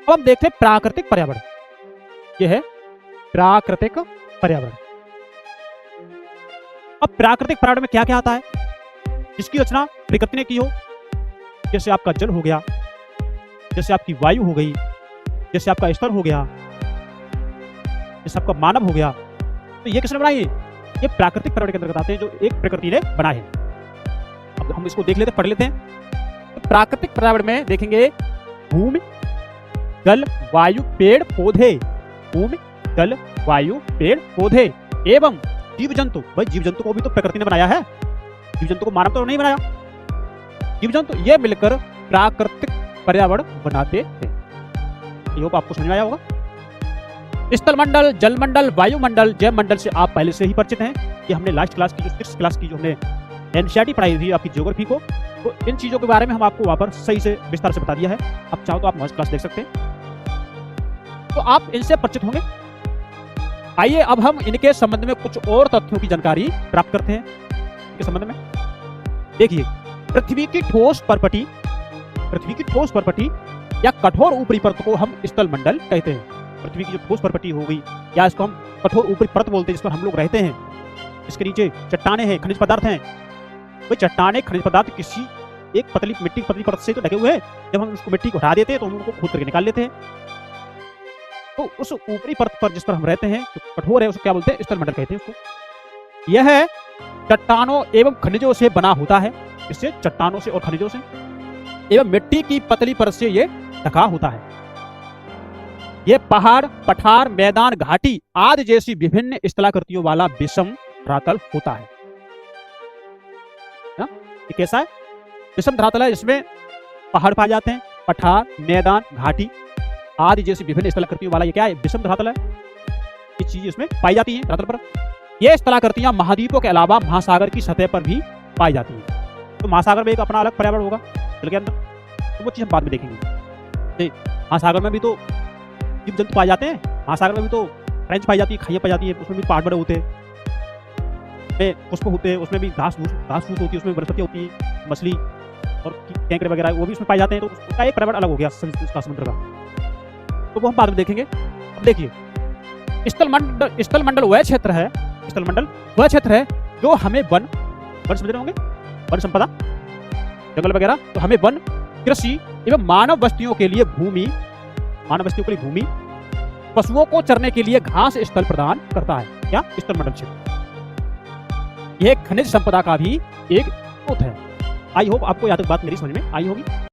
अब हम देखते हैं प्राकृतिक पर्यावरण। यह है प्राकृतिक पर्यावरण। अब प्राकृतिक पर्यावरण में क्या क्या आता है जिसकी रचना प्रकृति ने की हो, जैसे आपका जल हो गया, जैसे आपकी वायु हो गई, जैसे आपका स्थल हो गया, जैसे आपका मानव हो गया। तो ये किसने बनाई? ये प्राकृतिक पर्यावरण के अंतर्गत आते हैं जो एक प्रकृति ने बनाए हैं। अब हम इसको देख लेते हैं, पढ़ लेते हैं। तो प्राकृतिक पर्यावरण में देखेंगे भूमि, जल, वायु, पेड़, पौधे। भूमि, जल, वायु, पेड़, पौधे एवं जीव जंतु। भाई जीव जंतु को भी तो प्रकृति ने बनाया है, जीव जंतु को मानव तो नहीं बनाया। जीव जंतु ये मिलकर प्राकृतिक पर्यावरण बनाते हैं। ये आपको समझ में आया होगा। स्थल मंडल, जल मंडल, वायुमंडल, जैव मंडल से आप पहले से ही परिचित हैं। ये हमने लास्ट क्लास की जो 6th क्लास की जो हमने एनसीईआरटी पढ़ाई थी आपकी ज्योग्राफी को, तो इन चीजों के बारे में हम आपको वहां पर सही से विस्तार से बता दिया है। अब चाहो तो आप नॉइज क्लास देख सकते हैं, तो आप इनसे परिचित होंगे। आइए अब हम इनके संबंध में कुछ और तथ्यों की जानकारी प्राप्त करते हैं। इनके संबंध में देखिए, पृथ्वी की ठोस परपटी या कठोर ऊपरी परत को हम स्थल मंडल कहते हैं। पृथ्वी की जो ठोस परपटी हो गई, या इसको हम कठोर ऊपरी परत बोलते हैं, जिस पर हम लोग रहते हैं। इसके नीचे चट्टाने हैं, खनिज पदार्थ हैं। वो चट्टाने खनिज पदार्थ किसी एक पतली मिट्टी की पतली परत से तो ढके हुए हैं। जब हम उसको मिट्टी को हटा देते हैं तो हम उनको खोद करके निकाल लेते हैं। तो उस ऊपरी परत पर जिस पर हम रहते हैं, तो कठोर है, उसको क्या बोलते हैं? स्थल मंडल कहते हैं उसको। यह चट्टानों एवं खनिजों से बना होता है। इससे चट्टानों से और खनिजों से एवं मिट्टी की पतली परत से ये ढका होता है। ये पहाड़, पठार, मैदान, घाटी आदि जैसी विभिन्न स्थलाकृतियों वाला विषम धरातल होता है। ये कैसा है? विषम धरातल है, जिसमें पहाड़ पाए जाते हैं, पठार, मैदान, घाटी आदि जैसी विभिन्न स्थलाकृतियों वाला ये क्या है? विषम धरातल है। ये चीजें इसमें पाई जाती हैं धरातल पर। ये स्थलाकृतियां महाद्वीपों के अलावा महासागर की सतह पर भी पाई जाती हैं। तो महासागर में एक अपना अलग पर्यावरण होगा जल के अंदर, तो वो चीज हम बाद में देखेंगे। महासागर में भी तो जीव जंतु पाए जाते हैं, महासागर में भी तो फ्रेंच पाई जाती है, खाइयां पाई जाती है, उसमें भी पहाड़ बड़े होते हैं, पुष्प होते हैं, उसमें भी घास फूस होती है, उसमें वनस्पति होती है, मछली और केंकड़े वगैरह वो भी उसमें पाए जाते हैं। तो उसका एक पर्यावरण अलग हो गया समुद्र का, तो वो हम बाद में देखेंगे। अब देखिए, स्थल मंडल वह क्षेत्र है जो हमें वन समझ रहे होंगे, वन संपदा, जंगल वगैरह, तो हमें वन, कृषि एवं मानव बस्तियों के लिए भूमि, पशुओं को चरने के लिए घास स्थल प्रदान करता है। क्या? स्थल मंडल क्षेत्र। यह खनिज संपदा का भी एक स्रोत है। आई होप आपको यहाँ तक बात मेरी समझ में आई होगी।